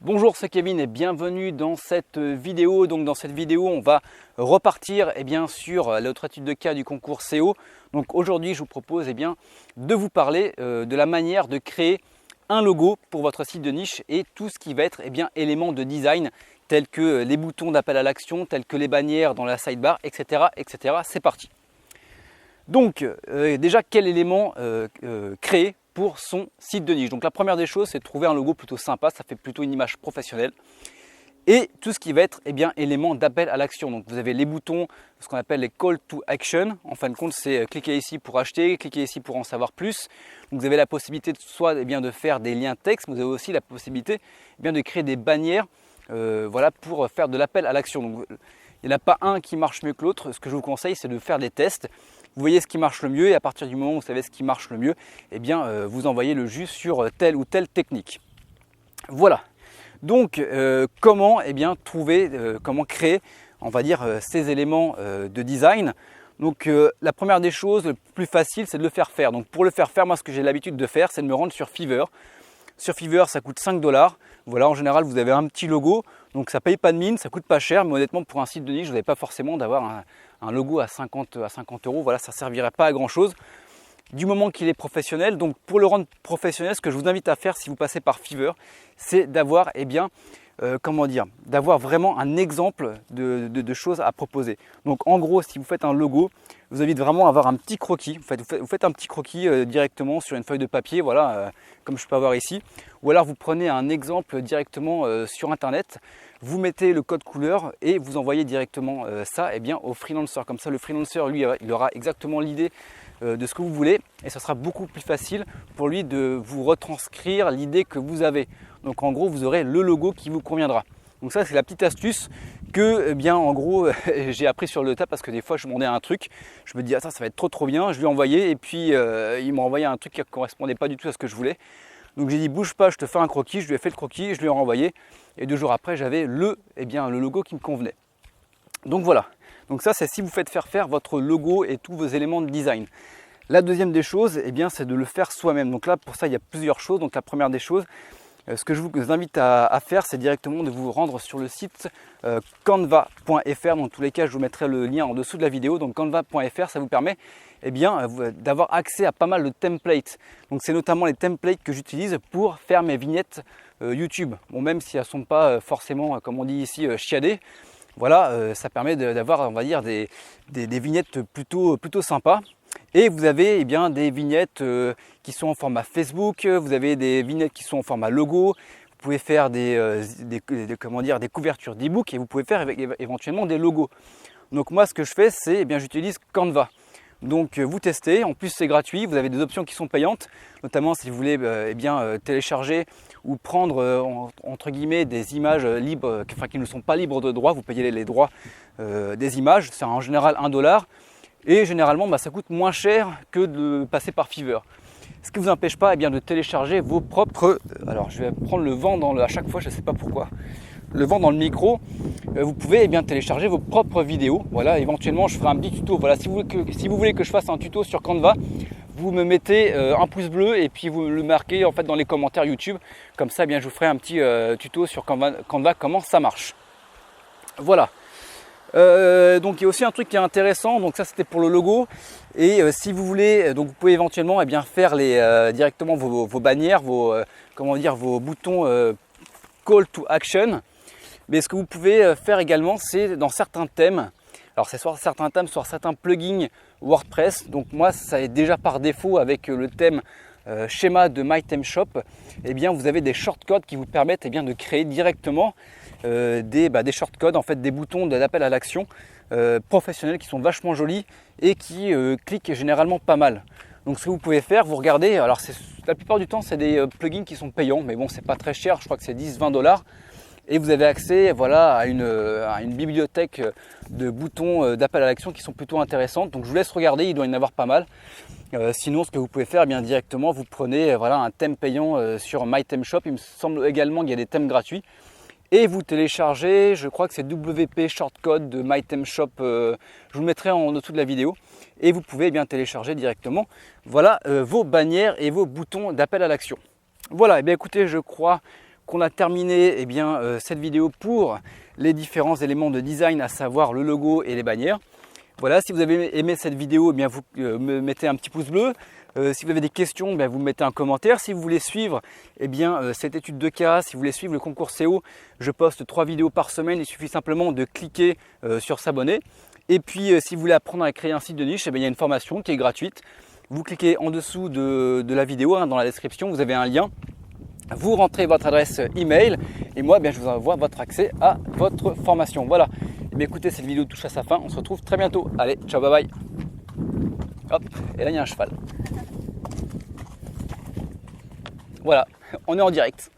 Bonjour, c'est Kevin et bienvenue dans cette vidéo. Donc dans cette vidéo, on va repartir sur l'autre étude de cas du concours SEO. Donc aujourd'hui, je vous propose de vous parler de la manière de créer un logo pour votre site de niche et tout ce qui va être éléments de design tels que les boutons d'appel à l'action, tels que les bannières dans la sidebar, etc. etc. C'est parti. Donc déjà, quel élément créer pour son site de niche. Donc la première des choses, c'est de trouver un logo plutôt sympa, ça fait plutôt une image professionnelle. Et tout ce qui va être élément d'appel à l'action. Donc vous avez les boutons, ce qu'on appelle les call to action. En fin de compte, c'est cliquez ici pour acheter, cliquez ici pour en savoir plus. Donc vous avez la possibilité soit de faire des liens texte, mais vous avez aussi la possibilité de créer des bannières pour faire de l'appel à l'action. Donc il n'y en a pas un qui marche mieux que l'autre. Ce que je vous conseille, c'est de faire des tests. Vous voyez ce qui marche le mieux et à partir du moment où vous savez ce qui marche le mieux, vous envoyez le jus sur telle ou telle technique. Voilà. Donc comment comment créer, ces éléments de design. Donc la première des choses, le plus facile, c'est de le faire faire. Donc pour le faire faire, moi ce que j'ai l'habitude de faire, c'est de me rendre sur Fiverr. Sur Fiverr, ça coûte 5 $. Voilà, en général, vous avez un petit logo, donc ça ne paye pas de mine, ça coûte pas cher, mais honnêtement, pour un site de niche, vous n'avez pas forcément d'avoir un logo à 50 €. Voilà, ça ne servirait pas à grand chose du moment qu'il est professionnel. Donc pour le rendre professionnel, ce que je vous invite à faire si vous passez par Fiverr, c'est d'avoir d'avoir vraiment un exemple de choses à proposer. Donc en gros, si vous faites un logo, je vous invite vraiment à avoir un petit croquis. Vous faites un petit croquis directement sur une feuille de papier, voilà, comme je peux avoir ici. Ou alors vous prenez un exemple directement sur internet, vous mettez le code couleur et vous envoyez directement ça au freelancer. Comme ça, le freelancer, lui, il aura exactement l'idée de ce que vous voulez et ça sera beaucoup plus facile pour lui de vous retranscrire l'idée que vous avez. Donc en gros, vous aurez le logo qui vous conviendra. Donc ça, c'est la petite astuce que j'ai appris sur le tas parce que des fois je demandais un truc, je me dis ça va être trop bien, je lui ai envoyé et puis il m'a envoyé un truc qui ne correspondait pas du tout à ce que je voulais. Donc j'ai dit bouge pas, je te fais un croquis, je lui ai fait le croquis, je lui ai renvoyé et 2 jours après j'avais le logo qui me convenait. Donc voilà, donc ça c'est si vous faites faire votre logo et tous vos éléments de design. La deuxième des choses, c'est de le faire soi-même. Donc là pour ça il y a plusieurs choses. Donc la première des choses, ce que je vous invite à faire, c'est directement de vous rendre sur le site canva.fr. Dans tous les cas, je vous mettrai le lien en dessous de la vidéo. Donc canva.fr, ça vous permet d'avoir accès à pas mal de templates. Donc c'est notamment les templates que j'utilise pour faire mes vignettes YouTube. Bon, même si elles ne sont pas forcément, comme on dit ici, chiadées, voilà, ça permet d'avoir, des vignettes plutôt sympas. Et vous avez des vignettes qui sont en format Facebook, vous avez des vignettes qui sont en format logo, vous pouvez faire des couvertures d'e-book et vous pouvez faire éventuellement des logos. Donc moi ce que je fais, c'est j'utilise Canva. Donc vous testez, en plus c'est gratuit, vous avez des options qui sont payantes, notamment si vous voulez télécharger ou prendre entre guillemets des images libres, qui ne sont pas libres de droit, vous payez les droits des images, c'est en général 1 $. Et généralement, ça coûte moins cher que de passer par Fiverr. Ce qui ne vous empêche pas de télécharger vos propres... Alors, je vais prendre le vent à chaque fois, je ne sais pas pourquoi. Le vent dans le micro. Vous pouvez télécharger vos propres vidéos. Voilà, éventuellement, je ferai un petit tuto. Voilà, si vous voulez que je fasse un tuto sur Canva, vous me mettez un pouce bleu et puis vous le marquez dans les commentaires YouTube. Comme ça, je vous ferai un petit tuto sur Canva, comment ça marche. Voilà. Donc il y a aussi un truc qui est intéressant, donc ça c'était pour le logo et si vous voulez, donc vous pouvez éventuellement faire directement vos bannières, vos boutons call to action. Mais ce que vous pouvez faire également, c'est dans certains thèmes, alors c'est soit certains thèmes, soit certains plugins WordPress. Donc moi ça est déjà par défaut avec le thème schéma de MyThemeShop, vous avez des shortcodes qui vous permettent de créer directement des shortcodes, des boutons d'appel à l'action professionnels qui sont vachement jolis et qui cliquent généralement pas mal. Donc ce que vous pouvez faire, vous regardez, alors la plupart du temps c'est des plugins qui sont payants, mais bon c'est pas très cher, je crois que c'est 10-20 $. Et vous avez accès à une bibliothèque de boutons d'appel à l'action qui sont plutôt intéressantes. Donc je vous laisse regarder, il doit y en avoir pas mal. Sinon ce que vous pouvez faire, directement vous prenez un thème payant sur MyThemeShop. Il me semble également qu'il y a des thèmes gratuits. Et vous téléchargez, je crois que c'est WP Shortcode de MyThemeShop, je vous le mettrai en dessous de la vidéo. Et vous pouvez télécharger directement vos bannières et vos boutons d'appel à l'action. Voilà, écoutez, je crois qu'on a terminé eh bien, cette vidéo pour les différents éléments de design, à savoir le logo et les bannières. Voilà, si vous avez aimé cette vidéo, eh bien, vous me mettez un petit pouce bleu. Si vous avez des questions, vous mettez un commentaire. Si vous voulez suivre eh bien, cette étude de cas, si vous voulez suivre le concours SEO, je poste 3 vidéos par semaine. Il suffit simplement de cliquer sur s'abonner. Et puis, si vous voulez apprendre à créer un site de niche, eh bien, il y a une formation qui est gratuite. Vous cliquez en dessous de la vidéo, dans la description, vous avez un lien. Vous rentrez votre adresse email et moi, je vous envoie votre accès à votre formation. Voilà. Et bien, écoutez, cette vidéo touche à sa fin. On se retrouve très bientôt. Allez, ciao, bye bye. Hop, et là, il y a un cheval. Voilà, on est en direct.